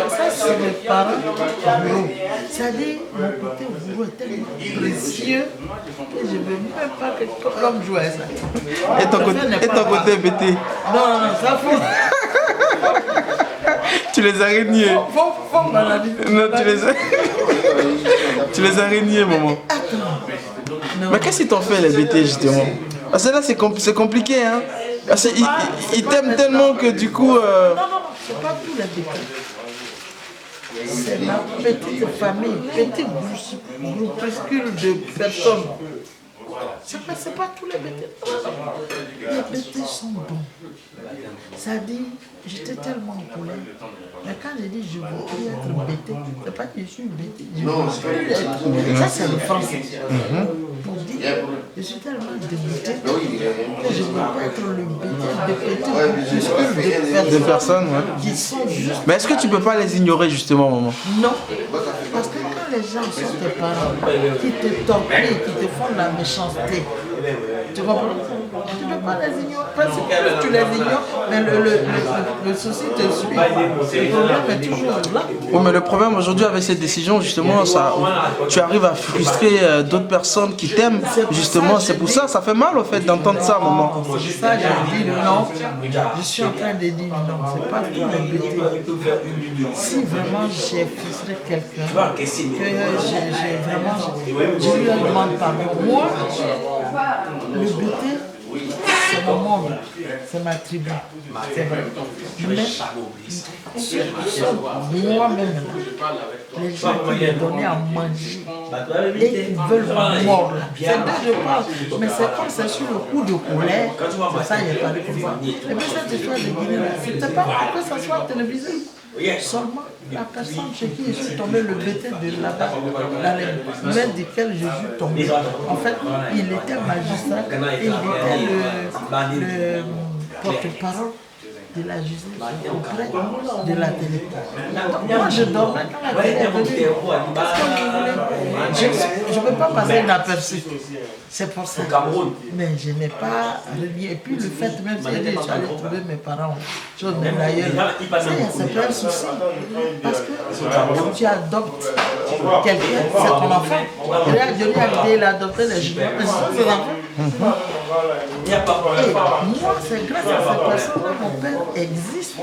Ça, c'est mes parents bourreaux. C'est-à-dire, mon côté bourreau est tellement précieux que je ne veux même pas que l'homme joue à ça. Et ton côté BT? Non, ça faut. Tu les as reniés. Faut maladie. Non, tu les as reniés, maman. Mais qu'est-ce qu'ils t'ont fait, les BT, justement? Parce que là, c'est compliqué, hein. Parce qu'ils t'aiment tellement que du coup... Non, c'est pas tous les BT. C'est ma petite famille, petit groupuscule de personnes. C'est pas tous les BT. Les BT sont bons. Ça dit, j'étais tellement en colère. Mais quand j'ai dit je veux plus être BT, c'est pas que je suis BT. Je veux plus être. Ça, c'est le français. Pour dire, je suis tellement dégoûté que je ne veux pas être le BT de petits groupuscules de personnes qui sont juste. Mais est-ce que tu peux pas les ignorer, justement, maman? Non. Parce que quand les gens sont tes parents, qui te torpillent, qui te font de la méchanceté, tu comprends? Tu ne peux pas les ignorer. Parce que tu les ignores, mais le souci te suit. Le problème est toujours là. Oui, mais le problème aujourd'hui avec cette décision, justement, tu arrives à frustrer d'autres personnes qui t'aiment. Justement, c'est pour ça, ça fait mal au fait d'entendre ça, maman. C'est pour ça que j'ai dit non. Je suis en train de dire non, c'est pas tout le BT. Si vraiment j'ai frustré quelqu'un, que je lui demande pardon. Moi, le BT, c'est mon monde, c'est ma tribu, c'est vrai. Mais moi-même, les gens qui me donnaient à manger et qui veulent me mordre, c'est d'eux je parle. Mais c'est comme c'est sur le coup de colère, c'est ça, il n'y a pas de comme ça. Et puis cette histoire de Guinée, c'était pas pour que ça soit télévisé. Seulement la personne chez qui je suis tombé, le BT de là-bas, dans les mains duquel je suis tombé, en fait, il était magistrat et il était le porte-parole de la justice auprès de la télé. Donc, moi, je dormais quand la télé est venue. Parce que je ne peux pas passer inaperçu. C'est pour ça. Mais je n'ai pas relié. Et puis le fait même, c'est que je suis allé trouver mes parents, chose même d'ailleurs, c'est pas un souci. Parce que quand tu adoptes quelqu'un, c'est ton enfant. Regarde, Johnny Hallyday, il a adopté les jumeaux. Mais ce sont ses enfants. Et moi, c'est grâce à cette personne que mon père existe.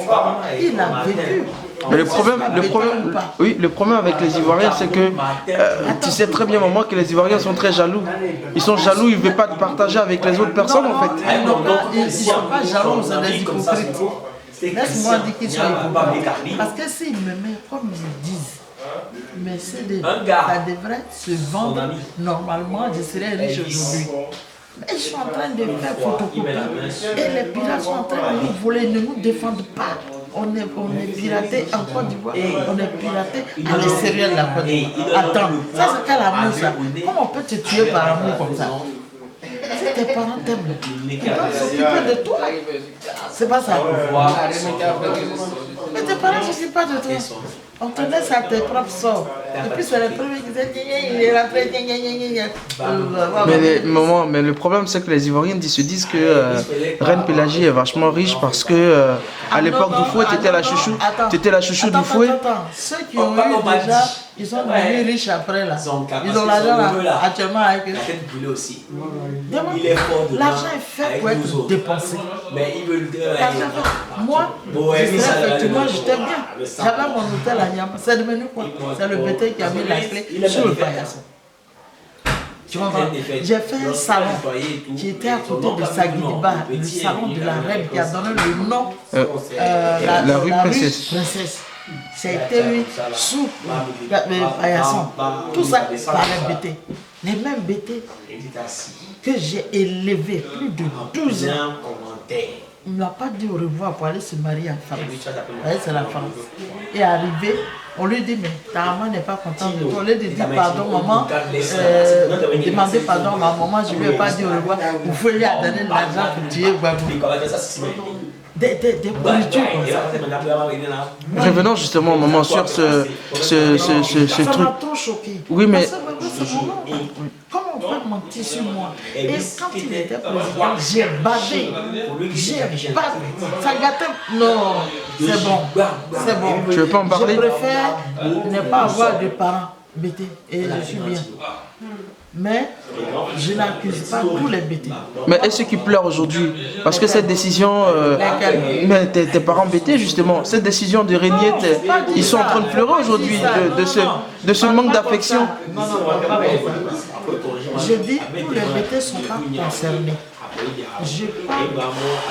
Il a vécu. Mais le problème avec les Ivoiriens, c'est que tu sais très bien, maman, que les Ivoiriens sont très jaloux. Ils sont jaloux, ils ne veulent pas te partager avec les autres personnes, en fait. Ils ne sont pas jaloux, c'est des hypocrites. Laisse-moi dire qu'ils sont hypocrites. Parce que s'ils m'aimaient comme ils disent, mais ça devrait se vendre normalement, je serais riche aujourd'hui. Mais ils sont en train de faire photocopie. Et les pirates sont en train de nous voler, ils ne nous défendent pas. On est piraté en Côte d'Ivoire, on est piraté à l'extérieur de la Côte d'Ivoire. Attends, ça c'est quel amour ça? Comment on peut te tuer par amour comme ça? Si tes parents t'aiment, ils doivent s'occuper de toi. C'est pas ça. Mais tes parents ne s'occupent pas de toi. On te laisse à tes propres sorts. Et puis c'est le premier qui disait, il est rentré, mais le problème c'est que les Ivoiriens se disent que Reine Pélagie est vachement riche parce que à l'époque du fouet, tu étais la chouchou du fouet. Ceux qui ont eu déjà, ils sont devenus riches après là. Ils ont l'argent là, actuellement avec eux. L'argent est fait pour être dépensé. Moi, effectivement, j'étais bien. J'avais mon hôtel à Niamey. C'est devenu quoi? C'est le BT qui a mis la clé sur le paillasson. Tu vois, j'ai fait un salon qui était à côté de Saguidiba, le salon de la reine qui a donné le nom la rue Princesse. Ça a été eu sous le paillasson. Tout ça par les BT. Les mêmes BT que j'ai élevés plus de 12 ans. Il ne m'a pas dit au revoir pour aller se marier en France. C'est la France. Et arrivé, on lui dit, mais ta maman n'est pas contente de toi. On lui dit, pardon maman, demandez pardon à ma maman, je ne lui ai pas dit au revoir. Vous pouvez lui donner de l'argent pour tuer Gbagbo. Des pourritures comme ça. Revenons justement, maman, sur ce truc. Ça m'a trop choqué. Oui, mais... Comment on pas menti sur moi. Et quand il était président, j'ai bavé. Ça gâtait. Non, c'est bon. C'est bon. Tu veux pas en parler? Je préfère ne pas avoir de parents bêtés. Et je suis bien. Mais je n'accuse pas tous les bêtés. Mais est-ce qu'ils pleurent aujourd'hui? Parce que cette décision, mais tes parents bêtés justement, cette décision de régner, ils sont en train de pleurer aujourd'hui de ce manque d'affection. Non, pas je dis tous les bêtés ne sont pas concernés. Je parle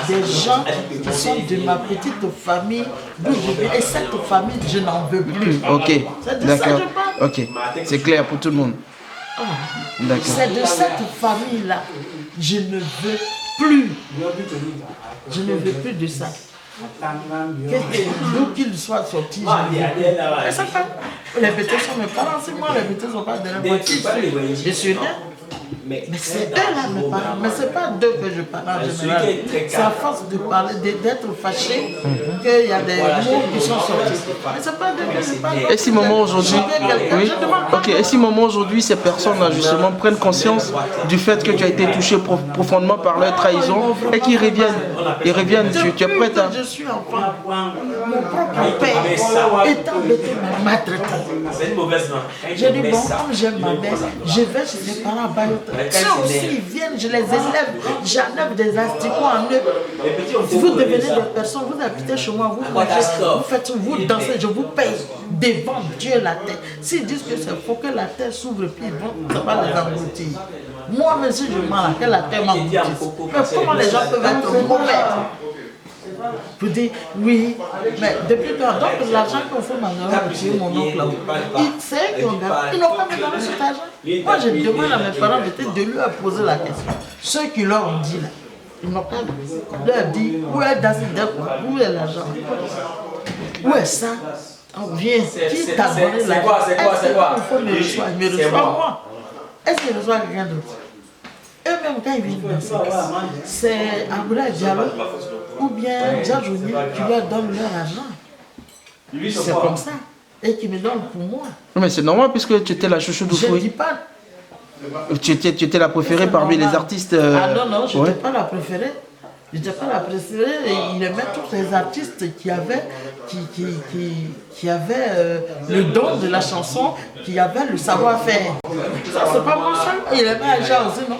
des gens qui sont de ma petite famille, d'où je viens. Et cette famille, je n'en veux plus. Ok, d'accord. Ok, c'est clair pour tout le monde. C'est de cette famille-là. Je ne veux plus. Je ne veux plus de ça. D'où qu'ils soient sortis, je ne veux plus. Les bêtés sont mes parents, c'est moi, les bêtés ne sont pas de la moitié. Je suis rien. Mais c'est eux-là mes parents, mais c'est pas d'eux que je parle en général. C'est à force de parler, d'être fâché, qu'il y a des mots qui sont sortis. Mais c'est pas d'eux que je parle. Et si moment aujourd'hui, oui, ok, et si moment aujourd'hui ces personnes-là justement prennent conscience du fait que tu as été touché profondément par leur trahison et qu'ils reviennent, tu es prête à... Je suis enfant, mon propre père est embêté, m'a maltraité. J'ai dit bon, comme j'aime ma mère, je vais chez ses parents. Ceux aussi, ils viennent, je les élève, j'enlève des asticots en eux. Vous devenez des personnes, vous habitez chez moi, vous mangez, vous faites, vous dansez, je vous paye devant Dieu la terre. S'ils disent que c'est faux, que la terre s'ouvre, puis ça va les engloutir. Moi, même si je mens, que la terre m'engloutisse. Mais comment les gens peuvent être mauvais? Pour dire oui, mais depuis quand, donc l'argent qu'on fait maintenant, mon oncle là-haut, c'est qu'ils n'ont pas me donné cet argent. Moi je demande à mes parents de lui poser la question. Ceux qui leur ont dit là, ils n'ont pas leur dit où est où est l'argent? Où est ça? On vient, qui t'a donné l'argent? Est-ce qu'il faut me reçoit? Il me reçoit moi. Est-ce qu'il reçoit quelqu'un d'autre? Eux-mêmes, quand ils viennent danser, c'est Aboula Diallo ou bien Djadjouni qui leur donne leur argent. C'est comme ça. Et qui me donne pour moi. Mais c'est normal puisque tu étais la chouchou d'Oufoui. Je ne dis pas. Tu étais la préférée parmi les artistes. Ah non, je n'étais pas la préférée. Je n'étais pas la préférée. Et il aimait tous les artistes qui avaient, le don de la chanson, qui avaient le savoir-faire. Ça, c'est pas mon seul. Il aimait Aïcha aussi, non?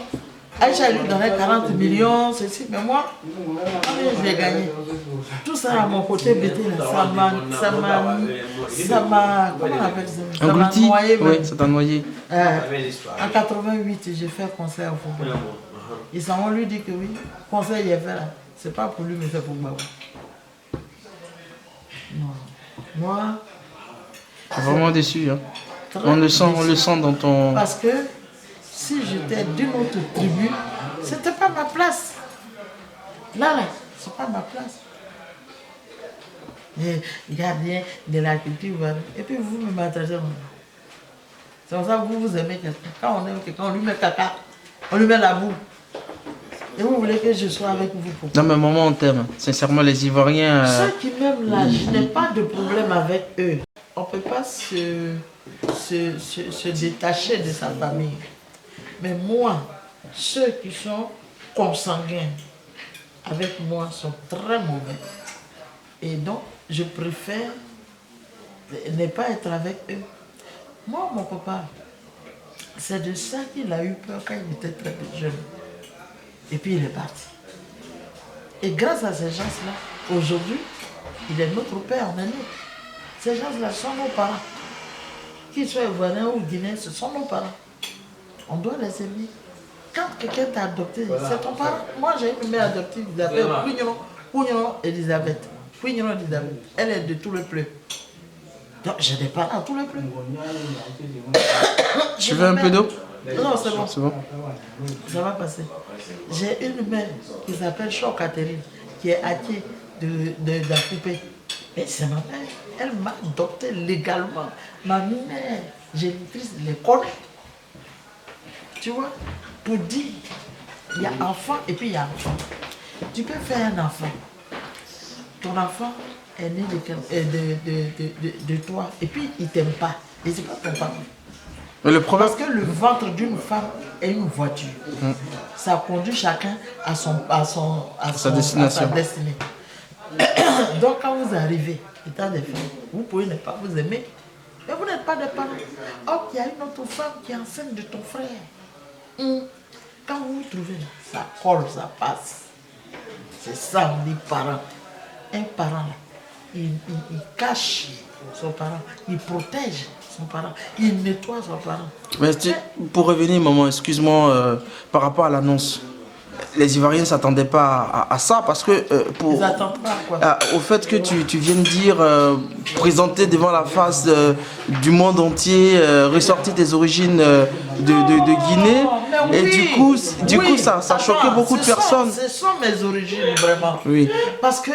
Aïcha lui donnait 40 millions, ceci, mais moi, je l'ai gagné. Tout ça à mon côté bêté, ça m'a, comment on appelle ça? Ça m'a noyé. Oui, ça t'a noyé. En 88, j'ai fait un concert au football. Ils s'en lui dit que oui, le concert il est fait là. C'est pas pour lui, mais c'est pour moi. Non. Moi. Vraiment déçu, hein. On le sent dans ton... Parce que si j'étais d'une autre tribu, c'était pas ma place. Là, c'est pas ma place. Gardien de la culture, et puis vous me maltraitez. C'est pour ça que vous aimez quelqu'un. Quand on aime quelqu'un, on lui met caca, on lui met la boue. Et vous voulez que je sois avec vous pour... Non mais maman, on t'aime. Sincèrement, les Ivoiriens... Ceux qui m'aiment là, je n'ai pas de problème avec eux. On ne peut pas se détacher de sa famille. Mais moi, ceux qui sont consanguins avec moi sont très mauvais. Et donc, je préfère ne pas être avec eux. Moi, mon papa, c'est de ça qu'il a eu peur quand il était très jeune. Et puis il est parti. Et grâce à ces gens-là, aujourd'hui, il est notre père, on est nous. Ces gens-là sont nos parents. Qu'ils soient ivoiriens ou guinéens, ce sont nos parents. On doit les aimer. Quand quelqu'un t'a adopté, c'est ton parent. Moi, j'ai une mère adoptive, il s'appelle Pugnon Elisabeth. Pugnon Elisabeth. Elle est de tout le pleu. Donc, j'ai des parents à tout le pleu. Tu veux un peu d'eau? Non, c'est bon. C'est bon. Ça va passer. J'ai une mère qui s'appelle Choc Catherine, qui est hackée de la poupée. Mais c'est ma mère. Elle m'a adopté légalement. Ma mère, génitrice de l'école. Tu vois, pour dire, il y a enfant et puis il y a enfant. Tu peux faire un enfant. Ton enfant est né de toi et puis il ne t'aime pas. Et c'est pas ton papa. Mais le problème... Parce que le ventre d'une femme est une voiture. Ça conduit chacun à sa destination. Donc quand vous arrivez, étant des femmes, vous pouvez ne pas vous aimer, mais vous n'êtes pas des parents. Oh, il y a une autre femme qui est enceinte de ton frère. Quand vous vous trouvez là, ça colle, ça passe. C'est ça, on dit parent. Un parent là, il cache son parent, il protège son parent, il nettoie son parent. Mais pour revenir, maman, excuse-moi, par rapport à l'annonce, les Ivoiriens ne s'attendaient pas à ça parce que ils n'attendent pas quoi. Au fait que tu viennes dire, présenter devant la face du monde entier, ressortir tes origines de Guinée, et oui, du coup ça choquait beaucoup de personnes. Ce sont mes origines vraiment. Oui. Parce que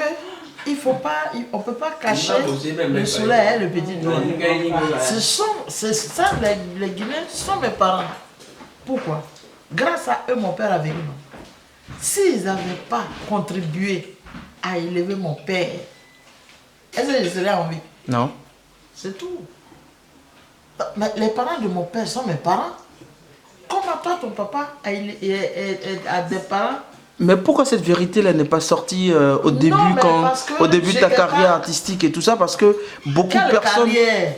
il faut pas, on ne peut pas cacher le soleil et le petit doigt. C'est ça, les Guinéens sont mes parents. Pourquoi? Grâce à eux, mon père a vécu. S'ils n'avaient pas contribué à élever mon père, est-ce que je serais en vie? Non. C'est tout. Mais les parents de mon père sont mes parents. Comment toi, ton papa a des parents? Mais pourquoi cette vérité-là n'est pas sortie au début de ta carrière artistique et tout ça? Parce que beaucoup de personnes,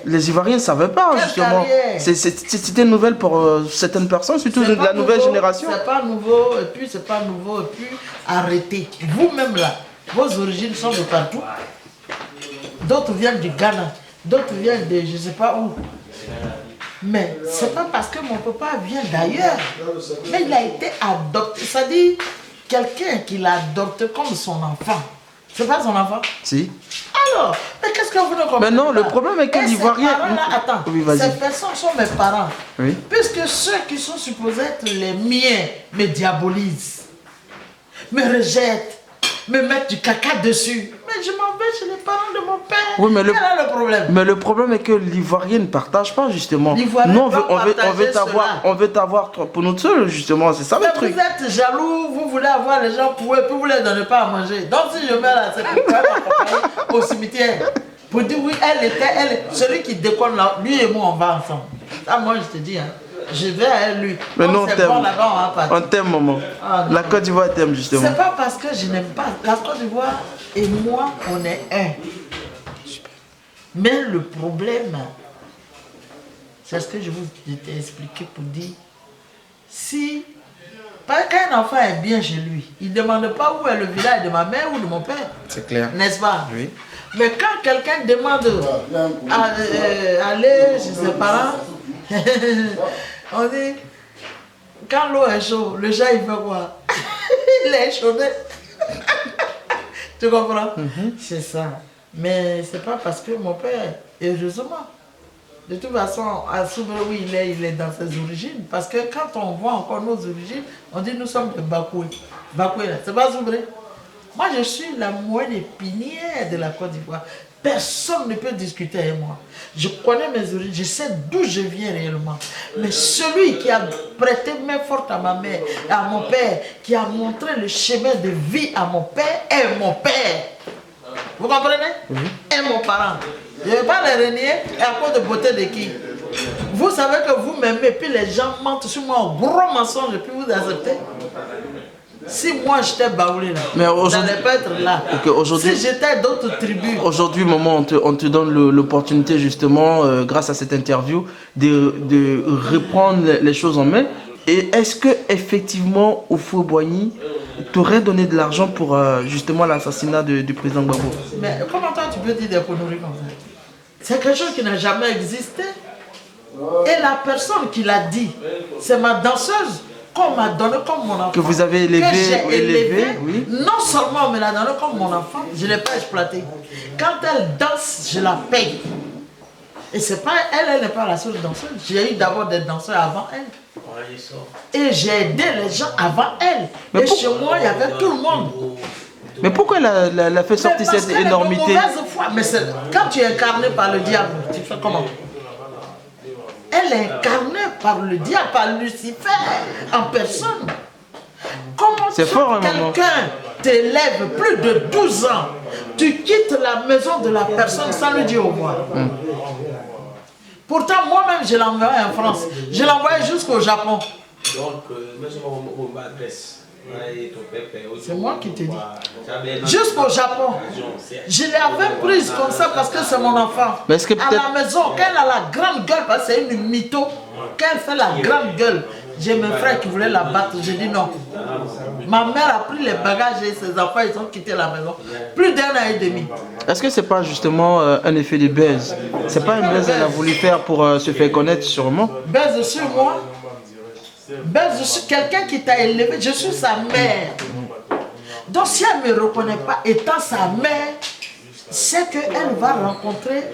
les Ivoiriens ne savaient pas justement. C'était une nouvelle pour certaines personnes, surtout de la nouvelle génération. C'est pas nouveau, et puis c'est pas nouveau, et puis arrêtez. Vous-même là, vos origines sont de partout. D'autres viennent du Ghana, d'autres viennent de je ne sais pas où. Mais c'est pas parce que mon papa vient d'ailleurs, mais il a été adopté. Ça dit quelqu'un qui l'adopte comme son enfant. C'est pas son enfant? Si. Alors, mais qu'est-ce que vous ne comprenez pas? Mais non, le problème est que l'Ivoirien... Attends, oui, ces personnes sont mes parents. Oui. Puisque ceux qui sont supposés être les miens me diabolisent, me rejettent, me mettent du caca dessus. Mais je m'en vais chez les parents de mon père. Oui, mais quel est le problème? Mais le problème est que l'Ivoirien ne partage pas justement. Nous, on veut t'avoir pour notre seul justement, c'est ça le truc. Vous êtes jaloux, vous voulez avoir les gens pour eux, puis vous ne les donnez pas à manger. Donc si je mets là, c'est pour m'accompagner au cimetière. Pour dire oui, celui qui déconne là, lui et moi on va ensemble. Ça moi je te dis, hein, je vais à lui. Mais non, on t'aime. Bon, on t'aime maman. La Côte d'Ivoire t'aime justement. C'est pas parce que je n'aime pas. La Côte d'Ivoire et moi on est un. Mais le problème, c'est ce que je t'ai expliqué pour dire, si, quand un enfant est bien chez lui, il ne demande pas où est le village de ma mère ou de mon père. C'est clair. N'est-ce pas? Oui. Mais quand quelqu'un demande à aller chez ses parents, on dit, quand l'eau est chaude, le chat il fait quoi? Il est chaudé. Tu comprends? C'est ça. Mais c'est pas parce que mon père, heureusement, de toute façon, à Soubré, oui, il est dans ses origines. Parce que quand on voit encore nos origines, on dit nous sommes de Bakoué. Bakoué, là, c'est pas Soubré. Moi, je suis la moelle épinière de la Côte d'Ivoire. Personne ne peut discuter avec moi. Je connais mes origines, je sais d'où je viens réellement. Mais celui qui a prêté main forte à ma mère, à mon père, qui a montré le chemin de vie à mon père, est mon père. Vous comprenez? Et mon parent. Je ne vais pas les renier à cause de beauté de qui? Vous savez que vous m'aimez, puis les gens mentent sur moi un gros mensonge, puis vous acceptez? Si moi j'étais baoulé là, je n'allais pas être là. Si j'étais d'autres tribus. Aujourd'hui, maman, on te donne l'opportunité justement, grâce à cette interview, de reprendre les choses en main. Et est-ce que effectivement, Houphouët-Boigny t'aurais donné de l'argent pour justement l'assassinat du président Gbagbo? Mais comment toi tu peux dire des conneries comme ça? C'est quelque chose qui n'a jamais existé. Et la personne qui l'a dit, c'est ma danseuse qu'on m'a donné comme mon enfant. Que vous avez élevé, oui. Non seulement on me l'a donné comme mon enfant, je ne l'ai pas exploité. Quand elle danse, je la paye. Et c'est pas elle n'est pas la seule danseuse. J'ai eu d'abord des danseurs avant elle. Et j'ai aidé les gens avant elle. Mais chez moi, il y avait tout le monde. Mais pourquoi elle a fait sortir cette énormité? Mais quand tu es incarné par le diable, tu fais comment? Elle est incarnée par le diable, par Lucifer, en personne. Comment quelqu'un t'élève plus de 12 ans, tu quittes la maison de la personne sans lui dire au revoir? Pourtant, moi-même, je l'ai envoyé en France. Je l'ai envoyé jusqu'au Japon. Donc, c'est moi qui te dis. Jusqu'au Japon. Je l'avais prise comme ça parce que c'est mon enfant. Mais est-ce que à la maison, quand elle a la grande gueule, parce que c'est une mytho, quand elle fait la grande gueule, j'ai mes frères qui voulaient la battre. J'ai dit non. Ma mère a pris les bagages et ses enfants, ils ont quitté la maison. Plus d'un an et demi. Est-ce que c'est pas justement un effet de buzz? C'est pas un buzz qu'elle a voulu faire pour se faire connaître sûrement? Buzz sur moi? Buzz, je suis quelqu'un qui t'a élevé, je suis sa mère. Donc si elle ne me reconnaît pas étant sa mère, c'est qu'elle va rencontrer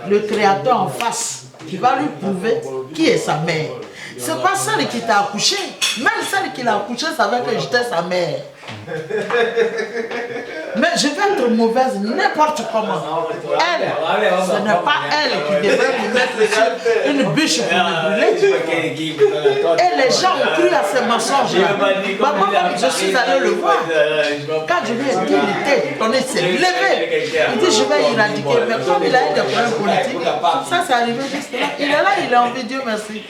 le Créateur en face, qui va lui prouver qui est sa mère. C'est pas celle qui t'a accouché. Même celle qui l'a accouché savait que j'étais sa mère. Mais je vais être mauvaise n'importe comment. Elle, ce n'est pas elle qui devrait me mettre sur une bûche pour me brûler. Et les gens ont cru à ces mensonges-là. Moi-même, je suis allé le voir. Quand je lui ai dit, il s'est levé. Il dit, je vais éradiquer. Mais comme il a eu des problèmes politiques, ça c'est arrivé juste là. Il est là, il est en vie, Dieu merci.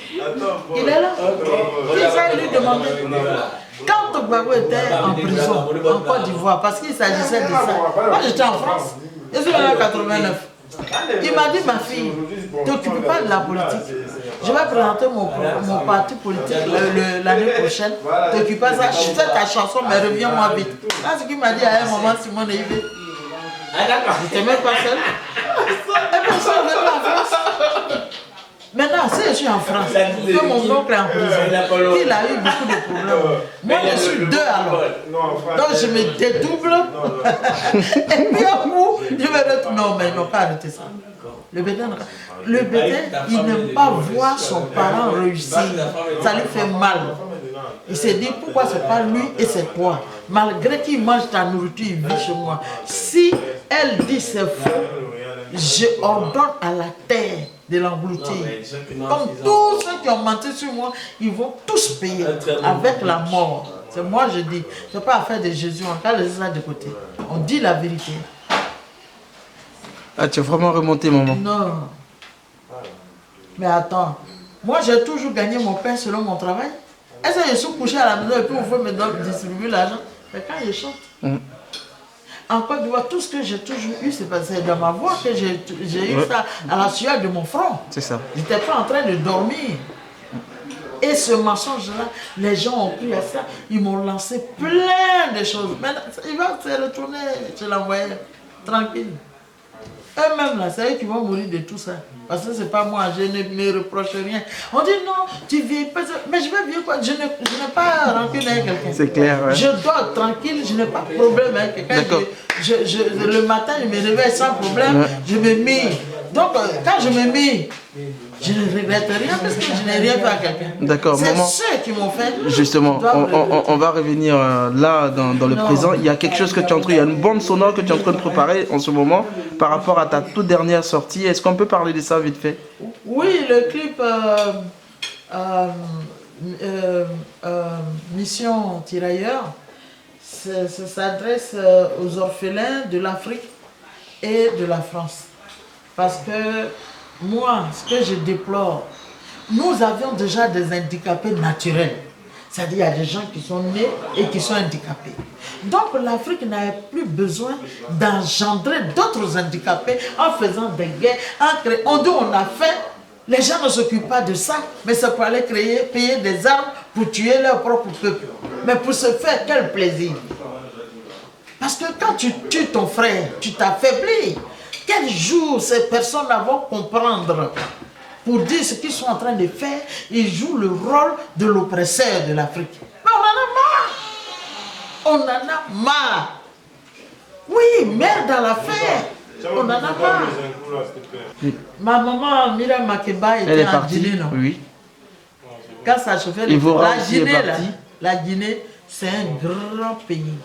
Il est là. Ils ont lui demander. Quand Gbagbo était en prison, en Côte d'Ivoire, parce qu'il s'agissait de ça, moi j'étais en France, je suis en 89. Il m'a dit, ma fille, ne t'occupe pas de la politique. Je vais présenter mon parti politique l'année prochaine. Ne t'occupe pas de ça. Je fais ta chanson, mais reviens-moi vite. C'est ce qu'il m'a dit à un moment, Simone Yves. Je n'étais même pas seule. Et personne ne veut en France. Maintenant, si je suis en France, que mon oncle est en prison, qu'il a eu beaucoup de problèmes, moi je suis deux alors. Donc je me dédouble. Et puis au bout, je vais dire non, mais ils n'ont pas arrêté ça. Le bétain, il n'aime pas voir son parent réussir. Ça lui fait mal. Il s'est dit pourquoi c'est pas lui et c'est toi. Malgré qu'il mange ta nourriture, il vit chez moi. Si elle dit c'est faux, je ordonne à la terre de l'engloutir. Comme tous ceux qui ont menti sur moi, ils vont tous payer avec la mort. C'est moi je dis, ce n'est pas affaire de Jésus, on va laisser ça de côté. On dit la vérité. Ah, tu as vraiment remonté, maman? Non. Mais attends, moi j'ai toujours gagné mon pain selon mon travail. Est-ce que je suis couché à la maison et puis vous pouvez me distribuer l'argent? Mais quand je chante, en Côte d'Ivoire, tout ce que j'ai toujours eu, c'est dans ma voix que j'ai eu ça à la sueur de mon front. C'est ça. Je n'étais pas en train de dormir. Et ce mensonge-là, les gens ont cru à ça. Ils m'ont lancé plein de choses. Maintenant, il va se retourner, je l'envoyais tranquille. Eux-mêmes, là, c'est eux qui vont mourir de tout ça. Parce que ce n'est pas moi, je ne me reproche rien. On dit non, tu vis pas. Mais je vais vivre quoi? Je n'ai pas rancune avec quelqu'un. C'est clair, ouais. Je dors tranquille, je n'ai pas de problème avec quelqu'un. Le matin, je me réveille sans problème, je me mets. Donc, quand je me mets, je ne regrette rien parce que je n'ai rien fait à quelqu'un. D'accord, maman. C'est ceux qui m'ont fait. Justement, on va revenir là dans le présent. Il y a quelque chose que tu es en train, il y a une bande sonore que tu es en train de préparer en ce moment par rapport à ta toute dernière sortie. Est-ce qu'on peut parler de ça vite fait? Oui, le clip Mission Tirailleur s'adresse aux orphelins de l'Afrique et de la France. Parce que moi, ce que je déplore, nous avions déjà des handicapés naturels. C'est-à-dire qu'il y a des gens qui sont nés et qui sont handicapés. Donc l'Afrique n'avait plus besoin d'engendrer d'autres handicapés en faisant des guerres. On dit on a fait, les gens ne s'occupent pas de ça, mais c'est pour aller payer des armes pour tuer leur propre peuple. Mais pour se faire, quel plaisir! Parce que quand tu tues ton frère, tu t'affaiblis. Quel jour ces personnes vont comprendre pour dire ce qu'ils sont en train de faire? Ils jouent le rôle de l'oppresseur de l'Afrique. Mais on en a marre. On en a marre. Oui, merde à l'affaire. On en a marre. Ma maman, Mira Makeba, était en Guinée, non? Oui. Quand ça chauffait, la Guinée, c'est un grand pays.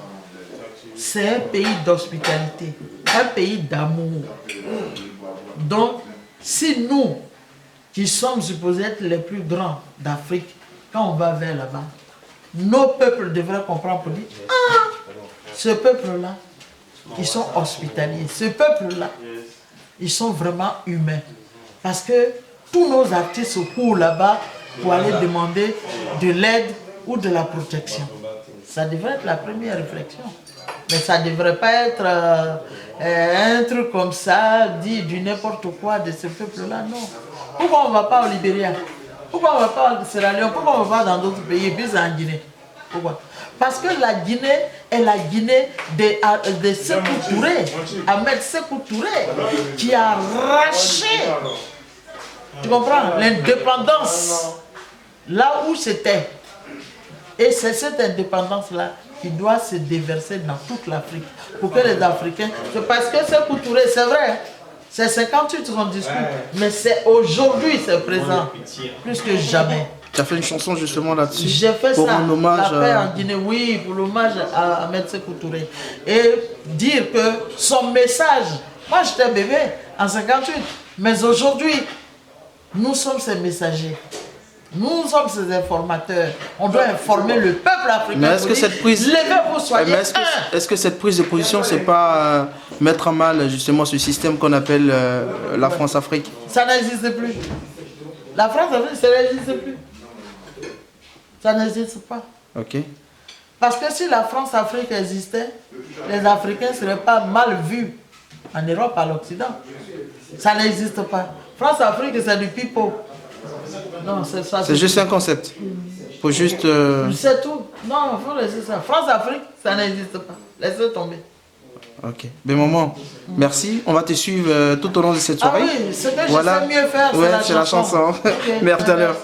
C'est un pays d'hospitalité, un pays d'amour. Donc, si nous, qui sommes supposés être les plus grands d'Afrique, quand on va vers là-bas, nos peuples devraient comprendre pour dire, ah, ce peuple-là, ils sont hospitaliers. Ce peuple-là, ils sont vraiment humains. Parce que tous nos artistes courent là-bas pour aller demander de l'aide ou de la protection. Ça devrait être la première réflexion. Mais ça ne devrait pas être un truc comme ça, dit du n'importe quoi de ce peuple-là, non. Pourquoi on ne va pas au Libéria? Pourquoi on ne va pas au Sierra Leone? Pourquoi on ne va pas dans d'autres pays, puis en Guinée? Pourquoi? Parce que la Guinée est la Guinée de Sékou Touré, Ahmed Sékou Touré, qui a arraché, tu comprends, l'indépendance là où c'était. Et c'est cette indépendance-là qui doit se déverser dans toute l'Afrique. Pour que les Africains... Parce que Sékou Touré, c'est vrai, c'est 58 son discours, mais c'est aujourd'hui, c'est présent, plus que jamais. Tu as fait une chanson justement là-dessus. J'ai fait pour ça, un hommage la paix en Guinée, oui, pour l'hommage à Ahmed Sékou Touré. Et dire que son message, moi j'étais bébé en 58, mais aujourd'hui, nous sommes ces messagers. Nous sommes ces informateurs. On doit informer le peuple africain. Mais est-ce que cette prise... est-ce que cette prise de position, c'est pas mettre à mal justement ce système qu'on appelle la France-Afrique? Ça n'existe plus. La France-Afrique, ça n'existe plus. Ça n'existe pas. Ok. Parce que si la France-Afrique existait, les Africains ne seraient pas mal vus en Europe, à l'Occident. Ça n'existe pas. France-Afrique, c'est du pipeau. Non, c'est ça. C'est juste un concept. Faut juste... C'est tout. Non, il faut laisser ça. France-Afrique, ça n'existe pas. Laissez tomber. Ok. Ben maman, merci. On va te suivre tout au long de cette soirée. Ah oui, ce que je sais mieux faire, c'est la chanson. Okay. Merci à l'heure.